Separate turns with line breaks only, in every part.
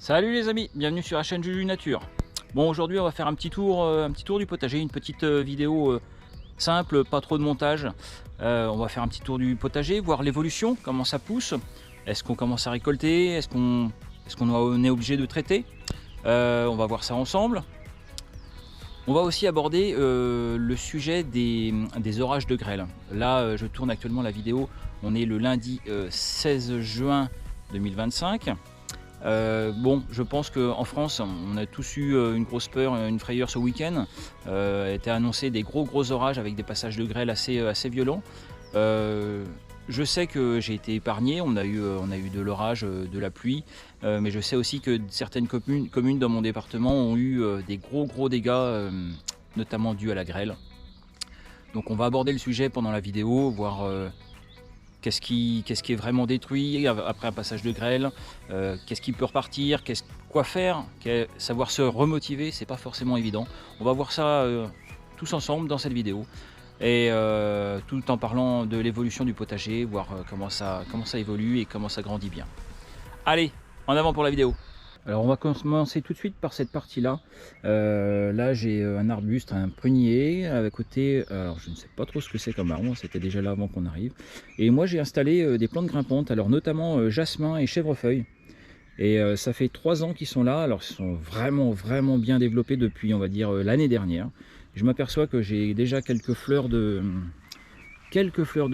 Salut les amis, bienvenue sur la chaîne Juju Nature. Bon, aujourd'hui on va faire un petit tour du potager, une petite vidéo simple, pas trop de montage. On va faire un petit tour du potager, voir l'évolution, comment ça pousse. Est-ce qu'on commence à récolter? On est obligé de traiter? On va voir ça ensemble. On va aussi aborder le sujet des orages de grêle. Là, je tourne actuellement la vidéo, on est le lundi 16 juin 2025. Bon, je pense qu'en France, on a tous eu une grosse peur, une frayeur ce week-end. Était annoncé des gros orages avec des passages de grêle assez violents. Je sais que j'ai été épargné, on a eu de l'orage, de la pluie, mais je sais aussi que certaines communes dans mon département ont eu des gros dégâts, notamment dus à la grêle. Donc on va aborder le sujet pendant la vidéo, voir qu'est-ce qui est vraiment détruit après un passage de grêle, qu'est-ce qui peut repartir, quoi faire, savoir se remotiver, c'est pas forcément évident. On va voir ça tous ensemble dans cette vidéo, et tout en parlant de l'évolution du potager, voir comment ça évolue et comment ça grandit bien. Allez, en avant pour la vidéo. Alors on va commencer tout de suite par cette partie là. Là j'ai un arbuste, un prunier à côté. Alors je ne sais pas trop ce que c'est comme arbre, c'était déjà là avant qu'on arrive. Et moi j'ai installé des plantes grimpantes, alors notamment jasmin et chèvrefeuille. Et ça fait 3 ans qu'ils sont là. Alors ils sont vraiment bien développés depuis, on va dire, l'année dernière. Je m'aperçois que j'ai déjà quelques fleurs de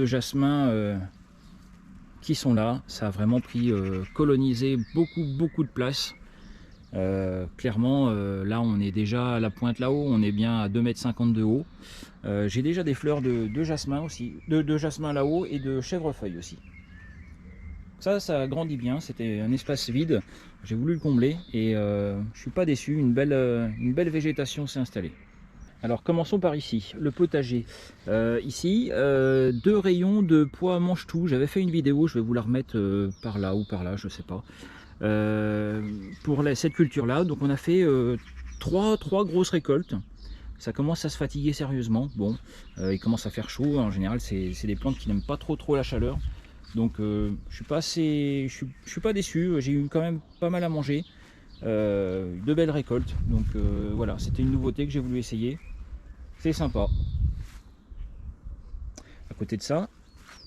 jasmin qui sont là. Ça a vraiment pris, colonisé beaucoup de place. Clairement, là on est déjà à la pointe là-haut, on est bien à 2,50 m de haut. J'ai déjà des fleurs de jasmin aussi, de jasmin là-haut, et de chèvrefeuille aussi. Ça grandit bien, c'était un espace vide, j'ai voulu le combler, et je suis pas déçu, une belle végétation s'est installée. Alors commençons par ici, le potager. Ici, 2 rayons de pois mange-tout. J'avais fait une vidéo, je vais vous la remettre par là ou par là, je sais pas. Pour cette culture là, donc on a fait 3 grosses récoltes. Ça commence à se fatiguer sérieusement. Bon, il commence à faire chaud, en général c'est des plantes qui n'aiment pas trop la chaleur, donc je suis pas déçu, j'ai eu quand même pas mal à manger, de belles récoltes, donc voilà, c'était une nouveauté que j'ai voulu essayer, c'est sympa. À côté de ça,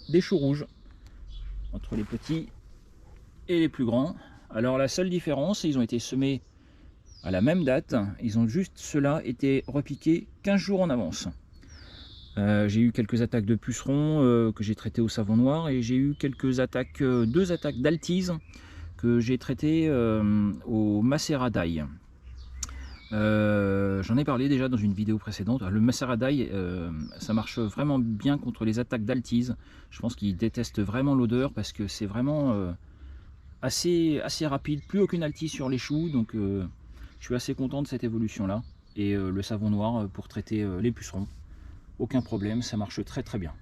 des choux rouges entre les petits et les plus grands. Alors la seule différence, ils ont été semés à la même date, ils ont juste, ceux-là, été repiqués 15 jours en avance. J'ai eu quelques attaques de pucerons que j'ai traitées au savon noir, et j'ai eu quelques attaques, 2 attaques d'altise que j'ai traitées au macérat d'ail. J'en ai parlé déjà dans une vidéo précédente. Le macérat d'ail, ça marche vraiment bien contre les attaques d'altise. Je pense qu'ils détestent vraiment l'odeur parce que c'est vraiment assez rapide, plus aucune altise sur les choux, donc je suis assez content de cette évolution là. Et le savon noir pour traiter les pucerons, aucun problème, ça marche très bien.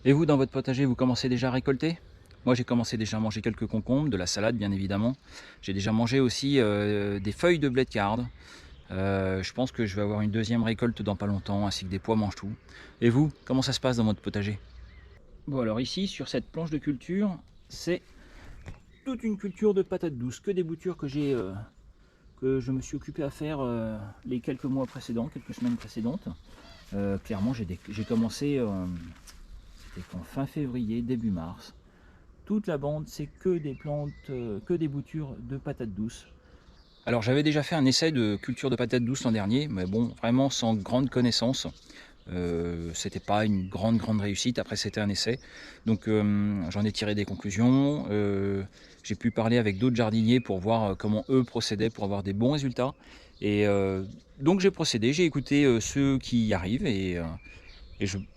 Et vous, dans votre potager, vous commencez déjà à récolter? Moi j'ai commencé déjà à manger quelques concombres, de la salade bien évidemment. J'ai déjà mangé aussi des feuilles de blé de carde. Je pense que je vais avoir une deuxième récolte dans pas longtemps, ainsi que des pois mange-tout. Et vous, comment ça se passe dans votre potager? Bon, alors ici, sur cette planche de culture, c'est toute une culture de patates douces, que des boutures que je me suis occupé à faire les quelques mois précédents, quelques semaines précédentes. Clairement, j'ai commencé, c'était en fin février, début mars. Toute la bande, c'est que des plantes, que des boutures de patates douces. Alors j'avais déjà fait un essai de culture de patates douces l'an dernier, mais bon, vraiment sans grande connaissance. C'était pas une grande réussite. Après, c'était un essai, donc j'en ai tiré des conclusions. J'ai pu parler avec d'autres jardiniers pour voir comment eux procédaient pour avoir des bons résultats, et donc j'ai procédé, j'ai écouté ceux qui y arrivent, et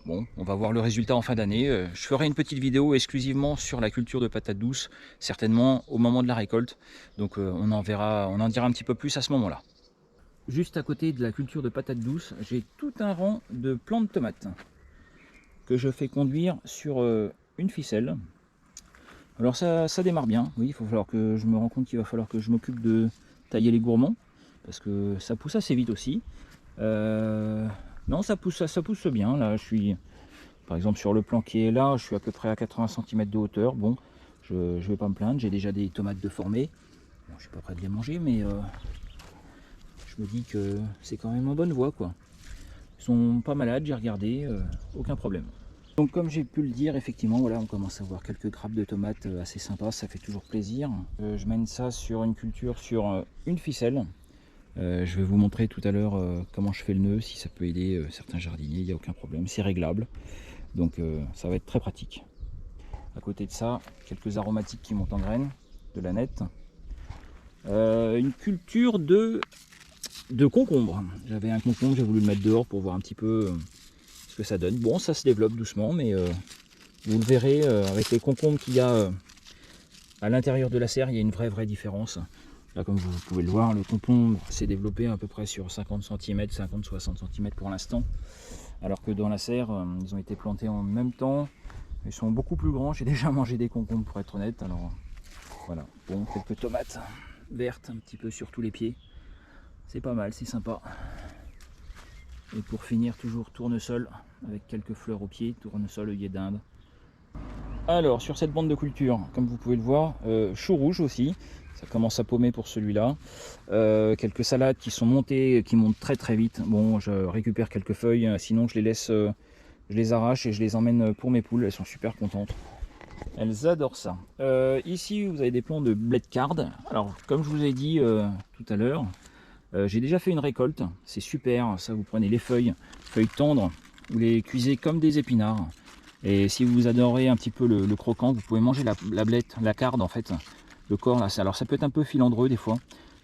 bon, on va voir le résultat en fin d'année. Je ferai une petite vidéo exclusivement sur la culture de patates douces, certainement au moment de la récolte, donc on en dira un petit peu plus à ce moment là. Juste à côté de la culture de patates douces, j'ai tout un rang de plants de tomates que je fais conduire sur une ficelle. Alors ça démarre bien, oui, il va falloir que je me rende compte qu'il va falloir que je m'occupe de tailler les gourmands, parce que ça pousse assez vite aussi. Non, ça pousse bien, là je suis, par exemple sur le plan qui est là, je suis à peu près à 80 cm de hauteur. Bon, je vais pas me plaindre, j'ai déjà des tomates de formées. Bon, je suis pas prêt de les manger, mais je me dis que c'est quand même en bonne voie, quoi. Ils sont pas malades, j'ai regardé, aucun problème. Donc comme j'ai pu le dire, effectivement, voilà, on commence à voir quelques grappes de tomates assez sympas, ça fait toujours plaisir. Je mène ça sur une culture, sur une ficelle. Je vais vous montrer tout à l'heure comment je fais le nœud, si ça peut aider certains jardiniers, il n'y a aucun problème, c'est réglable. Donc ça va être très pratique. À côté de ça, quelques aromatiques qui montent en graines, de la nette. Une culture de concombre. J'avais un concombre, j'ai voulu le mettre dehors pour voir un petit peu ce que ça donne. Bon, ça se développe doucement, mais vous le verrez avec les concombres qu'il y a à l'intérieur de la serre, il y a une vraie différence. Là, comme vous pouvez le voir, le concombre s'est développé à peu près sur 50 cm, 50-60 cm pour l'instant. Alors que dans la serre, ils ont été plantés en même temps. Ils sont beaucoup plus grands. J'ai déjà mangé des concombres pour être honnête. Alors voilà. Bon, quelques tomates vertes un petit peu sur tous les pieds. C'est pas mal, c'est sympa. Et pour finir, toujours tournesol avec quelques fleurs au pied. Tournesol, œillet d'Inde. Alors, sur cette bande de culture, comme vous pouvez le voir, chou rouge aussi. Ça commence à paumer pour celui-là. Quelques salades qui sont montées, qui montent très vite. Bon, je récupère quelques feuilles, sinon je les laisse, je les arrache et je les emmène pour mes poules. Elles sont super contentes. Elles adorent ça. Ici, vous avez des plants de blé de carde. Alors, comme je vous ai dit tout à l'heure, j'ai déjà fait une récolte. C'est super. Ça, vous prenez les feuilles tendres, vous les cuisez comme des épinards. Et si vous adorez un petit peu le croquant, vous pouvez manger la blette, la carde en fait. Le corps là, alors ça peut être un peu filandreux des fois,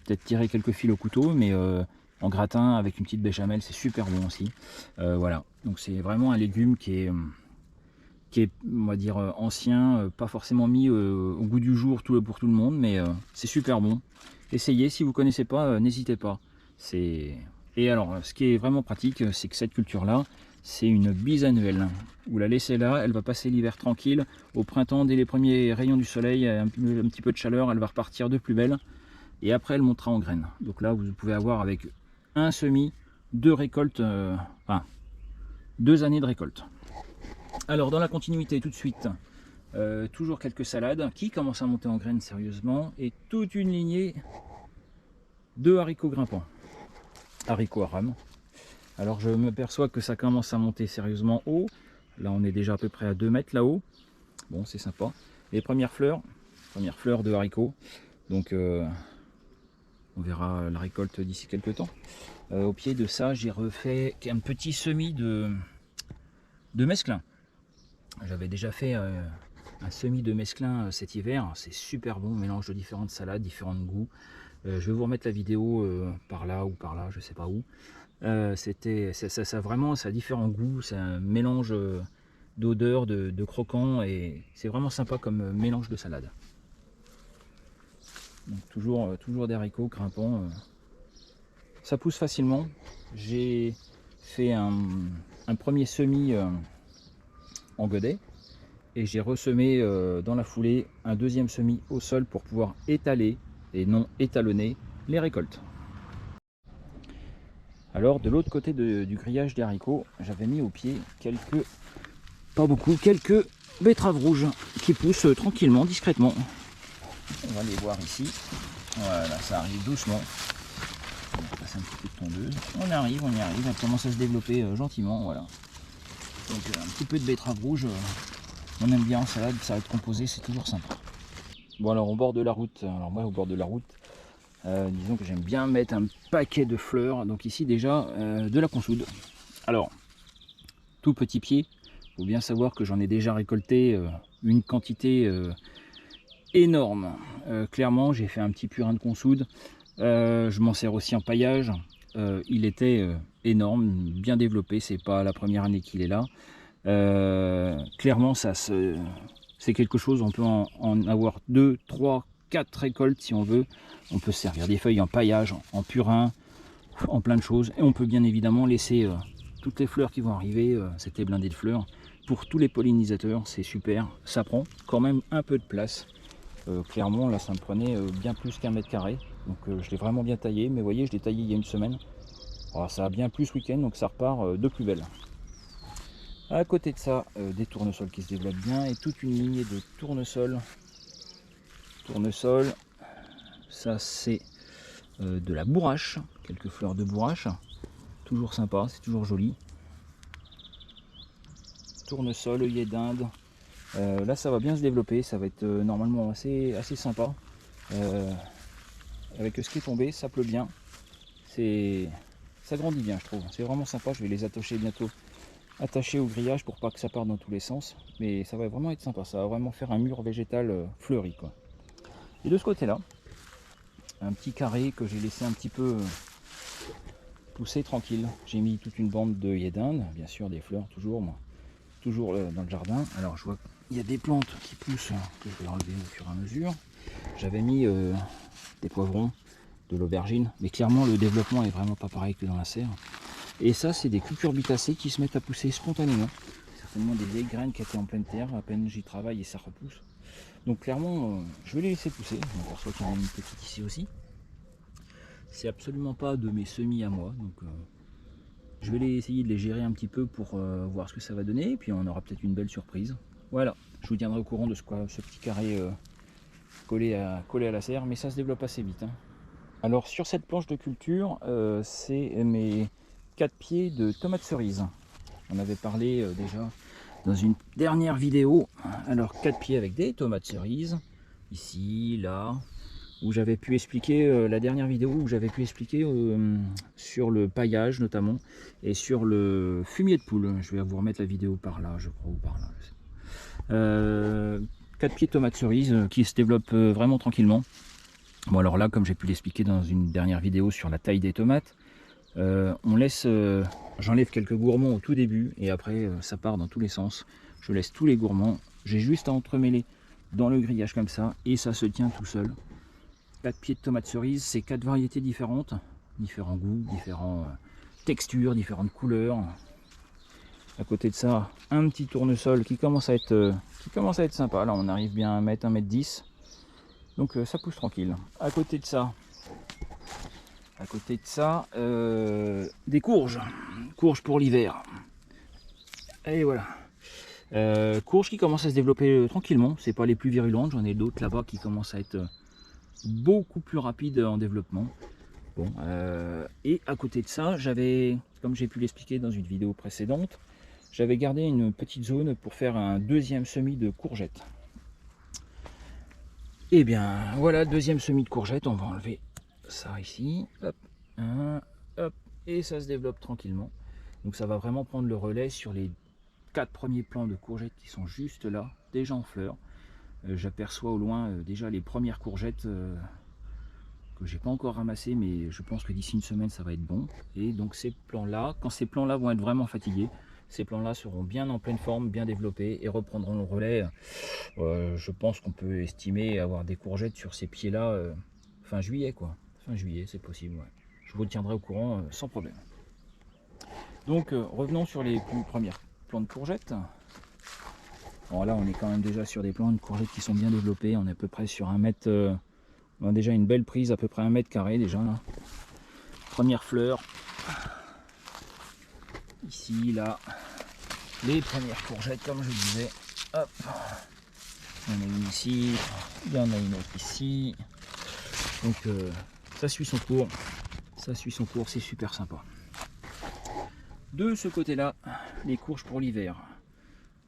peut-être tirer quelques fils au couteau, mais en gratin avec une petite béchamel, c'est super bon aussi. Voilà, donc c'est vraiment un légume qui est, on va dire, ancien, pas forcément mis au goût du jour pour tout le monde, mais c'est super bon. Essayez, si vous ne connaissez pas, n'hésitez pas. Et alors, ce qui est vraiment pratique, c'est que cette culture-là, c'est une bisannuelle. Vous la laissez là, elle va passer l'hiver tranquille. Au printemps, dès les premiers rayons du soleil, un petit peu de chaleur, elle va repartir de plus belle. Et après, elle montera en graines. Donc là, vous pouvez avoir avec un semis, deux récoltes, enfin, 2 années de récolte. Alors, dans la continuité, tout de suite, toujours quelques salades qui commencent à monter en graines sérieusement. Et toute une lignée de haricots grimpants. Haricots à rames. Alors je me perçois que ça commence à monter sérieusement haut. Là on est déjà à peu près à 2 mètres là-haut. Bon, c'est sympa. Les premières fleurs de haricots. Donc on verra la récolte d'ici quelques temps. Au pied de ça, j'ai refait un petit semis de mesclun. J'avais déjà fait un semis de mesclun cet hiver. C'est super bon, mélange de différentes salades, différents goûts. Je vais vous remettre la vidéo par là ou par là, je sais pas où. Vraiment, ça a différents goûts, c'est un mélange d'odeurs, de croquants, et c'est vraiment sympa comme mélange de salade. Donc toujours des haricots grimpants. Ça pousse facilement. J'ai fait un premier semis en godet et j'ai ressemé dans la foulée un deuxième semis au sol pour pouvoir étaler et non étalonner les récoltes. Alors de l'autre côté du grillage des haricots, j'avais mis au pied quelques betteraves rouges qui poussent tranquillement, discrètement. On va les voir ici. Voilà, ça arrive doucement. On va passer un petit peu de tondeuse. On y arrive, elle commence à se développer gentiment. Voilà. Donc un petit peu de betterave rouge, on aime bien en salade composée, c'est toujours sympa. Bon alors au bord de la route, disons que j'aime bien mettre un paquet de fleurs. Donc ici déjà de la consoude. Alors tout petit pied, il faut bien savoir que j'en ai déjà récolté une quantité énorme. Clairement j'ai fait un petit purin de consoude. Je m'en sers aussi en paillage. Il était énorme, bien développé. C'est pas la première année qu'il est là. Clairement c'est quelque chose, on peut en avoir 2, 3, 4 récoltes si on veut. On peut se servir des feuilles en paillage, en purin, en plein de choses. Et on peut bien évidemment laisser toutes les fleurs qui vont arriver, c'était blindé de fleurs. Pour tous les pollinisateurs, c'est super. Ça prend quand même un peu de place. Clairement, là, ça me prenait bien plus qu'1 mètre carré. Donc je l'ai vraiment bien taillé. Mais vous voyez, je l'ai taillé il y a une semaine. Alors, ça a bien plu ce week-end, donc ça repart de plus belle. À côté de ça, des tournesols qui se développent bien et toute une lignée de tournesols. Ça c'est de la bourrache, quelques fleurs de bourrache. Toujours sympa, c'est toujours joli. Tournesol, œillet d'Inde. Là ça va bien se développer, ça va être normalement assez sympa. Avec ce qui est tombé, ça pleut bien. Ça grandit bien, je trouve. C'est vraiment sympa. Je vais les attacher bientôt, attachés au grillage pour pas que ça parte dans tous les sens. Mais ça va vraiment être sympa. Ça va vraiment faire un mur végétal fleuri, quoi. Et de ce côté-là, un petit carré que j'ai laissé un petit peu pousser tranquille. J'ai mis toute une bande d'œillets d'Inde, bien sûr des fleurs toujours, moi, toujours dans le jardin. Alors je vois qu'il y a des plantes qui poussent que je vais enlever au fur et à mesure. J'avais mis des poivrons, de l'aubergine, mais clairement le développement est vraiment pas pareil que dans la serre. Et ça c'est des cucurbitacées qui se mettent à pousser spontanément. Certainement des vieilles graines qui étaient en pleine terre, à peine j'y travaille et ça repousse. Donc clairement je vais les laisser pousser. On aperçoit qu'il y en a une petite ici aussi. C'est absolument pas de mes semis à moi, donc je vais essayer de les gérer un petit peu pour voir ce que ça va donner, et puis on aura peut-être une belle surprise. Voilà, je vous tiendrai au courant de ce petit carré collé à la serre, mais ça se développe assez vite, hein. Alors sur cette planche de culture, c'est mes 4 pieds de tomates cerises. On avait parlé déjà dans une dernière vidéo. Alors 4 pieds avec des tomates cerises, ici, là, où j'avais pu expliquer, la dernière vidéo où j'avais pu expliquer sur le paillage notamment, et sur le fumier de poule. Je vais vous remettre la vidéo par là, je crois, ou par là. 4 pieds de tomates cerises qui se développent vraiment tranquillement. Bon alors là, comme j'ai pu l'expliquer dans une dernière vidéo sur la taille des tomates, on laisse, j'enlève quelques gourmands au tout début et après ça part dans tous les sens. Je laisse tous les gourmands, j'ai juste à entremêler dans le grillage comme ça et ça se tient tout seul. 4 pieds de tomates cerises, c'est 4 variétés différentes, différents goûts, différentes textures, différentes couleurs. À côté de ça, un petit tournesol qui commence à être sympa. Là on arrive bien à mettre 1,10 m. Donc ça pousse tranquille. À côté de ça, des courges pour l'hiver. Et voilà. Courges qui commencent à se développer tranquillement. C'est pas les plus virulentes. J'en ai d'autres là-bas qui commencent à être beaucoup plus rapides en développement. Bon, et à côté de ça, j'avais, comme j'ai pu l'expliquer dans une vidéo précédente, j'avais gardé une petite zone pour faire un deuxième semis de courgettes. Et bien voilà, deuxième semis de courgettes. On va enlever ça ici, hop, hop, et ça se développe tranquillement. Donc ça va vraiment prendre le relais sur les 4 premiers plants de courgettes qui sont juste là, déjà en fleurs. J'aperçois au loin déjà les premières courgettes que j'ai pas encore ramassées, mais je pense que d'ici une semaine ça va être bon. Et donc ces plants là, quand ces plants là vont être vraiment fatigués, ces plants là seront bien en pleine forme, bien développés et reprendront le relais. Je pense qu'on peut estimer avoir des courgettes sur ces pieds là fin juillet, quoi. Fin juillet, c'est possible, ouais. Je vous tiendrai au courant sans problème. Donc revenons sur les plus premières plants de courgettes. Bon, là on est quand même déjà sur des plants de courgettes qui sont bien développés. On est à peu près sur 1 mètre, on a déjà une belle prise, à peu près 1 mètre carré déjà là. Première fleur. Ici, là, les premières courgettes comme je disais. Hop. Il y en a une ici, il y en a une autre ici. Donc ça suit son cours. Ça suit son cours, c'est super sympa. De ce côté-là, les courges pour l'hiver.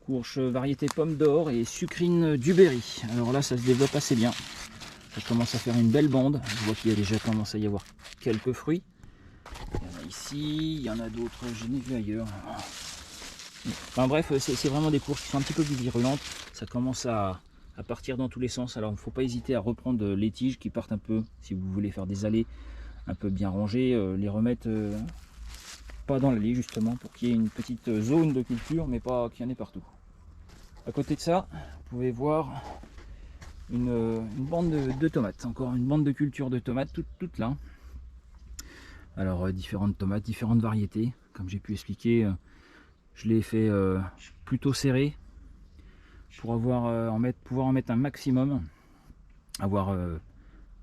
Courges variété pomme d'or et sucrine du Berry. Alors là, ça se développe assez bien. Ça commence à faire une belle bande. Je vois qu'il y a déjà commencé à y avoir quelques fruits. Il y en a ici, il y en a d'autres, je n'ai vu ailleurs. Enfin bref, c'est vraiment des courges qui sont un petit peu plus virulentes. Ça commence à partir dans tous les sens. Alors il ne faut pas hésiter à reprendre les tiges qui partent un peu, si vous voulez faire des allées un peu bien rangées, les remettre pas dans l'allée justement, pour qu'il y ait une petite zone de culture, mais pas qu'il y en ait partout. À côté de ça, vous pouvez voir une bande de tomates, encore une bande de culture de tomates, toute là. Alors différentes tomates, différentes variétés, comme j'ai pu expliquer, je l'ai fait plutôt serré pour pouvoir en mettre un maximum, avoir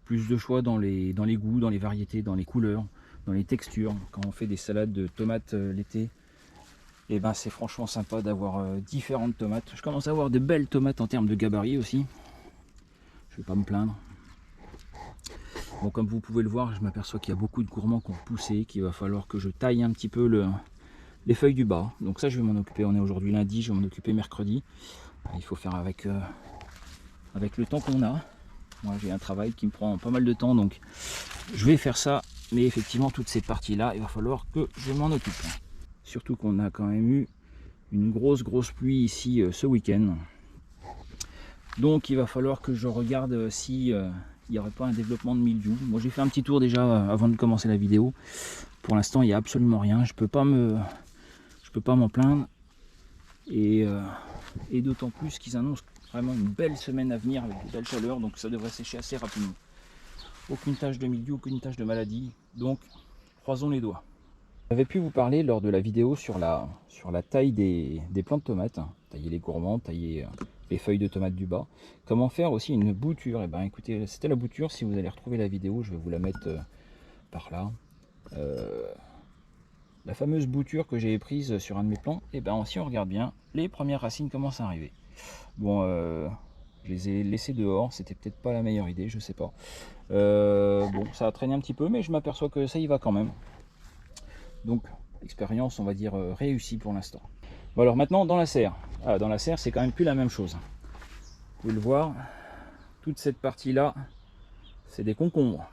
plus de choix dans les goûts, dans les variétés, dans les couleurs, dans les textures. Quand on fait des salades de tomates l'été, et ben c'est franchement sympa d'avoir différentes tomates. Je commence à avoir de belles tomates en termes de gabarit aussi. Je vais pas me plaindre. Bon, comme vous pouvez le voir, je m'aperçois qu'il y a beaucoup de gourmands qui ont poussé, qu'il va falloir que je taille un petit peu les feuilles du bas. Donc ça, je vais m'en occuper. On est aujourd'hui lundi, je vais m'en occuper mercredi. Il faut faire avec le temps qu'on a. Moi, j'ai un travail qui me prend pas mal de temps, donc je vais faire ça. Mais effectivement, toutes ces parties-là, il va falloir que je m'en occupe. Surtout qu'on a quand même eu une grosse pluie ici ce week-end. Donc il va falloir que je regarde si il n'y aurait pas un développement de mildiou. Moi, j'ai fait un petit tour déjà avant de commencer la vidéo. Pour l'instant, il n'y a absolument rien. Je peux pas m'en plaindre. Et d'autant plus qu'ils annoncent vraiment une belle semaine à venir avec de belles chaleurs, donc ça devrait sécher assez rapidement. Aucune tache de mildiou, aucune tache de maladie, donc croisons les doigts. J'avais pu vous parler lors de la vidéo sur la taille des plants de tomates, tailler les gourmands, tailler les feuilles de tomates du bas. Comment faire aussi une bouture. Et ben écoutez, c'était la bouture. Si vous allez retrouver la vidéo, je vais vous la mettre par là. La fameuse bouture que j'ai prise sur un de mes plants, et ben si on regarde bien, les premières racines commencent à arriver. Bon, je les ai laissées dehors, c'était peut-être pas la meilleure idée, je sais pas. Bon, ça a traîné un petit peu, mais je m'aperçois que ça y va quand même. Donc, expérience, on va dire, réussie pour l'instant. Bon, alors maintenant, dans la serre. Ah, dans la serre, c'est quand même plus la même chose. Vous pouvez le voir, toute cette partie-là, c'est des concombres.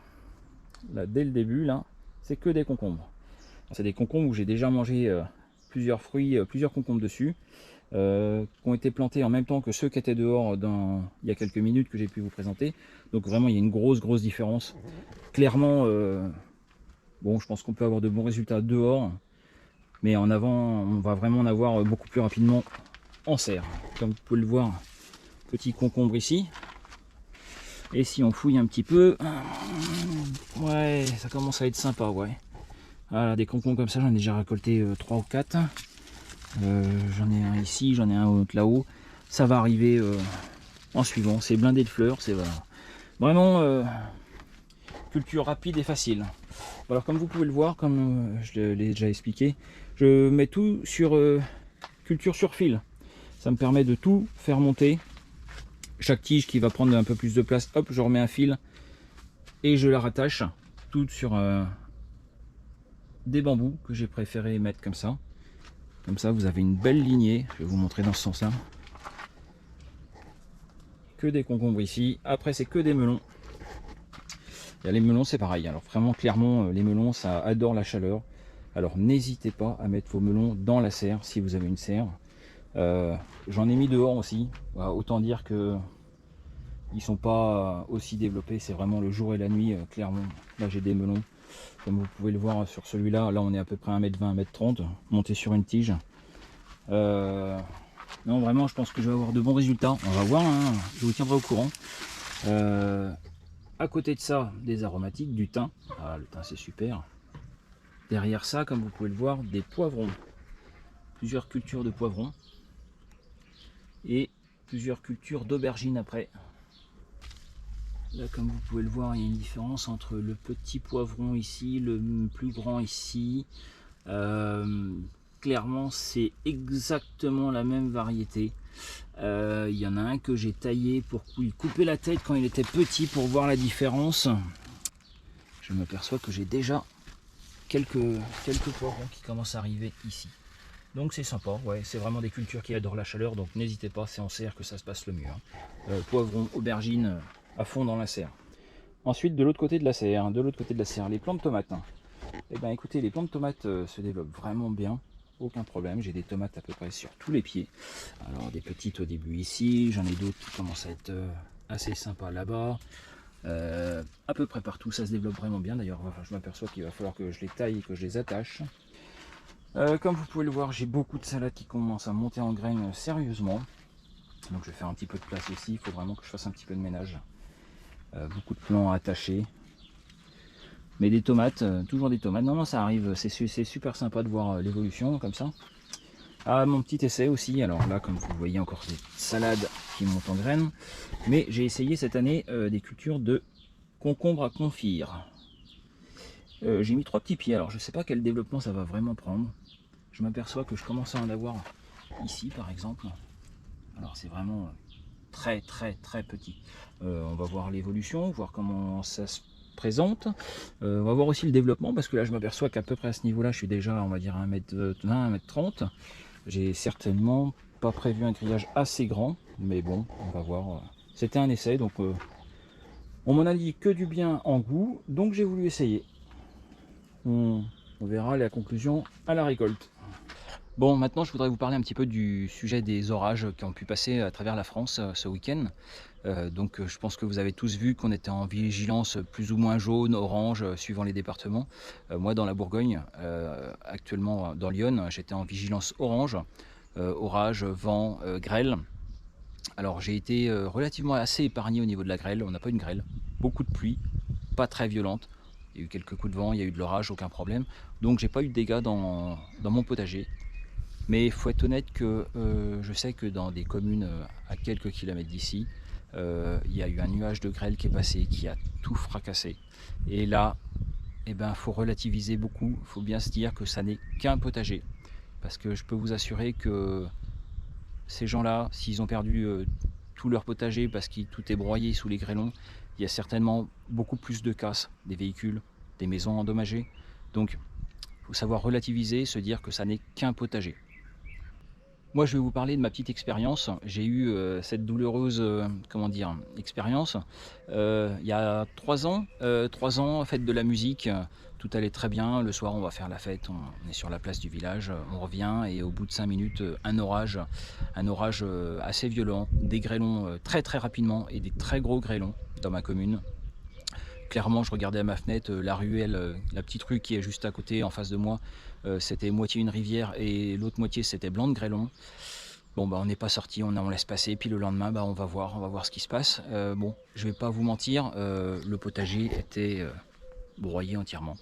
Là, dès le début, là, c'est que des concombres. C'est des concombres où j'ai déjà mangé plusieurs fruits, plusieurs concombres dessus, qui ont été plantés en même temps que ceux qui étaient dehors il y a quelques minutes que j'ai pu vous présenter. Donc vraiment, il y a une grosse différence. Clairement, bon, je pense qu'on peut avoir de bons résultats dehors, mais en avant, on va vraiment en avoir beaucoup plus rapidement en serre. Comme vous pouvez le voir, petit concombre ici. Et si on fouille un petit peu, ouais, ça commence à être sympa, ouais. Voilà, des concombres comme ça, j'en ai déjà récolté 3 ou 4. J'en ai un ici, j'en ai un autre là-haut. Ça va arriver en suivant. C'est blindé de fleurs, c'est vraiment culture rapide et facile. Alors comme vous pouvez le voir, comme je l'ai déjà expliqué, je mets tout sur culture sur fil. Ça me permet de tout faire monter. Chaque tige qui va prendre un peu plus de place, hop, je remets un fil et je la rattache. Tout sur des bambous que j'ai préféré mettre comme ça. Comme ça, vous avez une belle lignée. Je vais vous montrer dans ce sens-là. Que des concombres ici. Après, c'est que des melons. Et les melons, c'est pareil. Alors vraiment, clairement, les melons, ça adore la chaleur. Alors n'hésitez pas à mettre vos melons dans la serre si vous avez une serre. J'en ai mis dehors aussi. Autant dire que ils sont pas aussi développés. C'est vraiment le jour et la nuit, clairement. Là, j'ai des melons. Comme vous pouvez le voir sur celui-là, là on est à peu près 1m20, 1m30, monté sur une tige. Non, vraiment, je pense que je vais avoir de bons résultats. On va voir, hein, je vous tiendrai au courant. À côté de ça, des aromatiques, du thym. Ah, le thym, c'est super. Derrière ça, comme vous pouvez le voir, des poivrons. Plusieurs cultures de poivrons. Et plusieurs cultures d'aubergines après. Là, comme vous pouvez le voir, il y a une différence entre le petit poivron ici, le plus grand ici. Clairement, c'est exactement la même variété. Il y en a un que j'ai taillé pour lui couper la tête quand il était petit pour voir la différence. Je m'aperçois que j'ai déjà quelques poivrons qui commencent à arriver ici. Donc c'est sympa, ouais, c'est vraiment des cultures qui adorent la chaleur, donc n'hésitez pas, c'est en serre que ça se passe le mieux. Hein. Poivrons, aubergines, à fond dans la serre. Ensuite, de l'autre côté de la serre, les plants de tomates. Eh ben écoutez, les plants de tomates se développent vraiment bien, aucun problème. J'ai des tomates à peu près sur tous les pieds. Alors des petites au début ici, j'en ai d'autres qui commencent à être assez sympas là-bas. À peu près partout, ça se développe vraiment bien. D'ailleurs, je m'aperçois qu'il va falloir que je les taille et que je les attache. Comme vous pouvez le voir, j'ai beaucoup de salades qui commencent à monter en graines sérieusement. Donc je vais faire un petit peu de place aussi, il faut vraiment que je fasse un petit peu de ménage. Beaucoup de plants attachés. Mais des tomates, toujours des tomates. Non, ça arrive, c'est super sympa de voir l'évolution comme ça. Ah, mon petit essai aussi. Alors là, comme vous voyez, encore des salades qui montent en graines. Mais j'ai essayé cette année des cultures de concombre à confire. J'ai mis 3 petits pieds. Alors je ne sais pas quel développement ça va vraiment prendre. Je m'aperçois que je commence à en avoir ici par exemple. Alors c'est vraiment très petit. On va voir l'évolution, voir comment ça se présente. On va voir aussi le développement, parce que là je m'aperçois qu'à peu près à ce niveau là je suis déjà, on va dire, à 1m20, 1m30. J'ai certainement pas prévu un grillage assez grand, mais bon, on va voir. C'était un essai, donc on m'en a dit que du bien en goût, donc j'ai voulu essayer. On verra la conclusion à la récolte. Bon, maintenant je voudrais vous parler un petit peu du sujet des orages qui ont pu passer à travers la France ce week-end. Donc je pense que vous avez tous vu qu'on était en vigilance plus ou moins jaune, orange, suivant les départements. Moi dans la Bourgogne, actuellement dans l'Yonne, j'étais en vigilance orange, orage, vent, grêle. Alors j'ai été relativement assez épargné au niveau de la grêle, on n'a pas eu une grêle, beaucoup de pluie, pas très violente. Il y a eu quelques coups de vent, il y a eu de l'orage, aucun problème. Donc j'ai pas eu de dégâts dans mon potager. Mais il faut être honnête que je sais que dans des communes à quelques kilomètres d'ici, il y a eu un nuage de grêle qui est passé, qui a tout fracassé. Et là, eh ben, faut relativiser beaucoup. Il faut bien se dire que ça n'est qu'un potager. Parce que je peux vous assurer que ces gens-là, s'ils ont perdu tout leur potager parce que tout est broyé sous les grêlons, il y a certainement beaucoup plus de casses, des véhicules, des maisons endommagées. Donc, il faut savoir relativiser, se dire que ça n'est qu'un potager. Moi, je vais vous parler de ma petite expérience. J'ai eu cette douloureuse, comment dire, expérience il y a 3 ans. 3 ans, fête de la musique, tout allait très bien. Le soir, on va faire la fête, on est sur la place du village, on revient et au bout de 5 minutes, un orage assez violent, des grêlons très très rapidement et des très gros grêlons dans ma commune. Clairement, je regardais à ma fenêtre, la ruelle, la petite rue qui est juste à côté, en face de moi, c'était moitié une rivière et l'autre moitié c'était blanc de grêlon. Bon, bah on n'est pas sorti, on laisse passer, puis le lendemain, bah on va voir ce qui se passe. Bon, je vais pas vous mentir, le potager était broyé entièrement.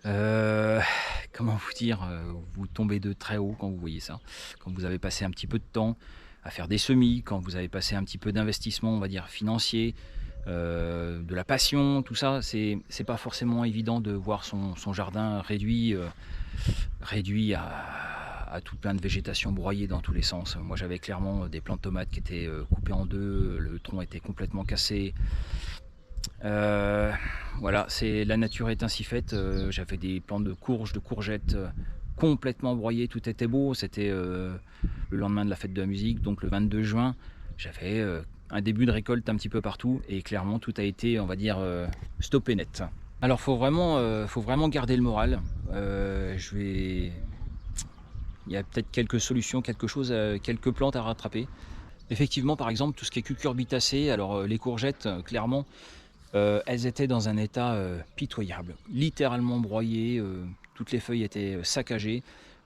Comment vous dire, vous tombez de très haut quand vous voyez ça, quand vous avez passé un petit peu de temps à faire des semis, quand vous avez passé un petit peu d'investissement, on va dire financier, de la passion, tout ça, c'est pas forcément évident de voir son jardin réduit à tout plein de végétation broyée dans tous les sens. Moi j'avais clairement des plants de tomates qui étaient coupés en deux, le tronc était complètement cassé. Voilà, la nature est ainsi faite. J'avais des plants de courges, de courgettes complètement broyés, tout était beau. C'était le lendemain de la fête de la musique, donc le 22 juin. J'avais un début de récolte un petit peu partout et clairement tout a été, on va dire, stoppé net. Alors faut vraiment garder le moral. Il y a peut-être quelques solutions, quelques plantes à rattraper. Effectivement, par exemple, tout ce qui est cucurbitacées, alors les courgettes, clairement, elles étaient dans un état pitoyable, littéralement broyées, toutes les feuilles étaient saccagées.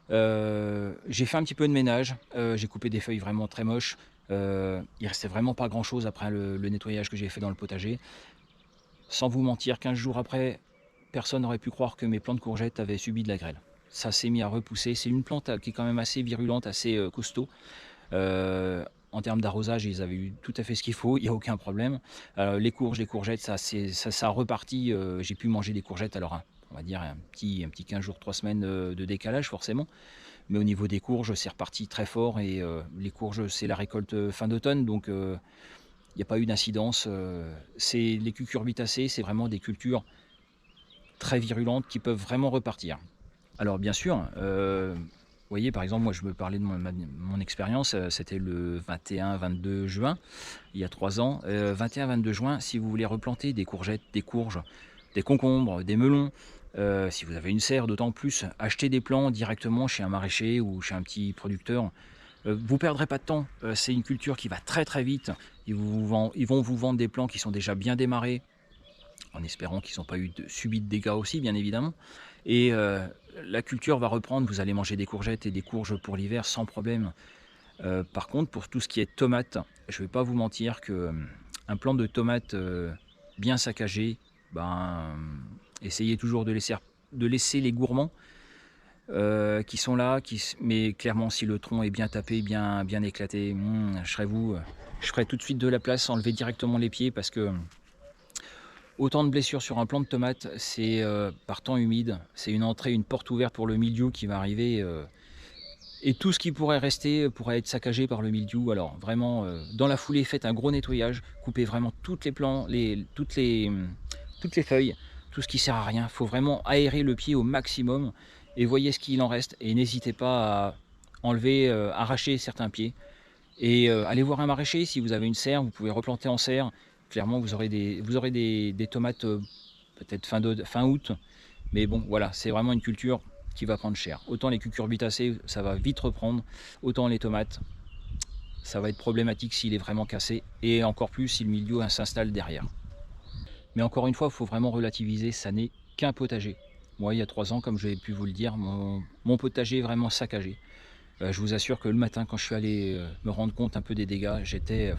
J'ai fait un petit peu de ménage, j'ai coupé des feuilles vraiment très moches. Il restait vraiment pas grand chose après le nettoyage que j'ai fait dans le potager. Sans vous mentir, 15 jours après, personne n'aurait pu croire que mes plants de courgettes avaient subi de la grêle. Ça s'est mis à repousser. C'est une plante qui est quand même assez virulente, assez costaud. En termes d'arrosage, ils avaient eu tout à fait ce qu'il faut, il n'y a aucun problème. Les courgettes, ça a reparti. J'ai pu manger des courgettes, alors on va dire un petit 15 jours, 3 semaines de décalage forcément. Mais au niveau des courges, c'est reparti très fort et les courges, c'est la récolte fin d'automne, donc il n'y a pas eu d'incidence. Les cucurbitacées, c'est vraiment des cultures très virulentes qui peuvent vraiment repartir. Alors bien sûr, vous voyez, par exemple, moi je me parlais de mon expérience, c'était le 21-22 juin, il y a 3 ans. 21-22 juin, si vous voulez replanter des courgettes, des courges, des concombres, des melons, si vous avez une serre, d'autant plus, achetez des plants directement chez un maraîcher ou chez un petit producteur. Vous ne perdrez pas de temps, c'est une culture qui va très très vite. Ils vont vous vendre des plants qui sont déjà bien démarrés, en espérant qu'ils n'ont pas subi de dégâts aussi, bien évidemment. Et la culture va reprendre, vous allez manger des courgettes et des courges pour l'hiver sans problème. Par contre, pour tout ce qui est tomates, je ne vais pas vous mentir qu'un plant de tomates bien saccagé, essayez toujours de laisser les gourmands qui sont là, mais clairement si le tronc est bien tapé, bien éclaté, je ferai tout de suite de la place, enlever directement les pieds parce que autant de blessures sur un plant de tomate, c'est par temps humide, c'est une entrée, une porte ouverte pour le mildiou qui va arriver Et tout ce qui pourrait rester pourrait être saccagé par le mildiou. Alors vraiment, dans la foulée, faites un gros nettoyage, coupez vraiment toutes les plants, toutes les feuilles, tout ce qui sert à rien. Il faut vraiment aérer le pied au maximum et voyez ce qu'il en reste. Et n'hésitez pas à enlever, arracher certains pieds. Et allez voir un maraîcher, si vous avez une serre, vous pouvez replanter en serre. Clairement, vous aurez des tomates peut-être fin août. Mais bon, voilà, c'est vraiment une culture qui va prendre cher. Autant les cucurbitacées, ça va vite reprendre, autant les tomates, ça va être problématique s'il est vraiment cassé, et encore plus si le milieu s'installe derrière. Mais encore une fois, il faut vraiment relativiser, ça n'est qu'un potager. Moi, il y a 3 ans, comme j'avais pu vous le dire, mon potager est vraiment saccagé. Je vous assure que le matin, quand je suis allé me rendre compte un peu des dégâts, j'étais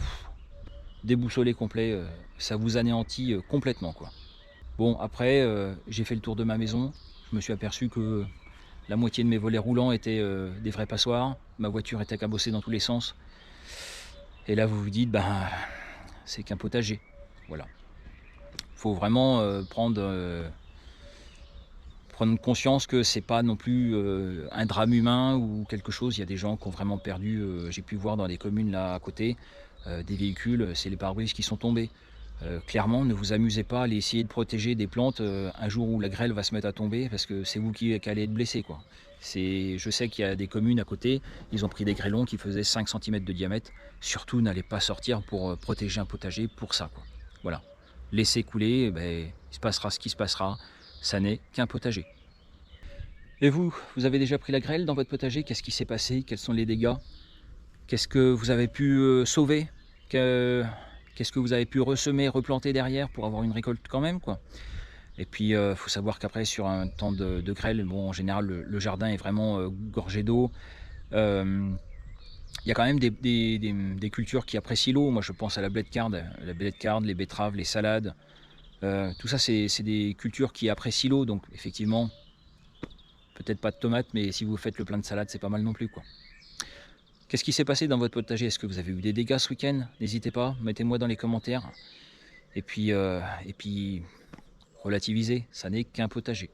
déboussolé complet, ça vous anéantit complètement, quoi. Bon, après, j'ai fait le tour de ma maison, je me suis aperçu que la moitié de mes volets roulants étaient des vrais passoires, ma voiture était cabossée dans tous les sens. Et là, vous vous dites, ben, c'est qu'un potager. Voilà. Il faut vraiment prendre conscience que c'est pas non plus un drame humain ou quelque chose. Il y a des gens qui ont vraiment perdu, j'ai pu voir dans des communes là à côté, des véhicules, c'est les pare-brises qui sont tombés. Clairement, ne vous amusez pas à aller essayer de protéger des plantes un jour où la grêle va se mettre à tomber, parce que c'est vous qui allez être blessé, quoi. Je sais qu'il y a des communes à côté, ils ont pris des grêlons qui faisaient 5 cm de diamètre. Surtout, n'allez pas sortir pour protéger un potager pour ça, quoi. Voilà. Laissez couler, ben, il se passera ce qui se passera. Ça n'est qu'un potager. Et vous avez déjà pris la grêle dans votre potager? Qu'est-ce qui s'est passé? Quels sont les dégâts? Qu'est-ce que vous avez pu sauver? Qu'est-ce que vous avez pu ressemer, replanter derrière pour avoir une récolte quand même, quoi? Et puis, faut savoir qu'après, sur un temps de grêle, bon, en général, le jardin est vraiment gorgé d'eau. Il y a quand même des cultures qui apprécient l'eau. Moi, je pense à la blé de carde, les betteraves, les salades. Tout ça, c'est des cultures qui apprécient l'eau. Donc, effectivement, peut-être pas de tomates, mais si vous faites le plein de salade, c'est pas mal non plus, quoi. Qu'est-ce qui s'est passé dans votre potager? Est-ce que vous avez eu des dégâts ce week-end? N'hésitez pas, mettez-moi dans les commentaires. Et puis, relativisez, ça n'est qu'un potager.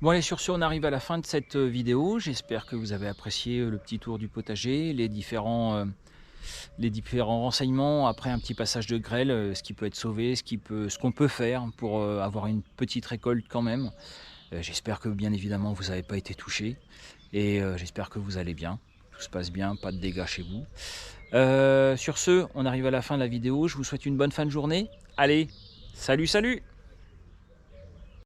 Bon allez, sur ce, on arrive à la fin de cette vidéo. J'espère que vous avez apprécié le petit tour du potager, les différents renseignements après un petit passage de grêle, ce qui peut être sauvé, ce qu'on peut faire pour avoir une petite récolte quand même. J'espère que bien évidemment vous n'avez pas été touché, et j'espère que vous allez bien, tout se passe bien, pas de dégâts chez vous. Sur ce, on arrive à la fin de la vidéo, je vous souhaite une bonne fin de journée. Allez, salut salut!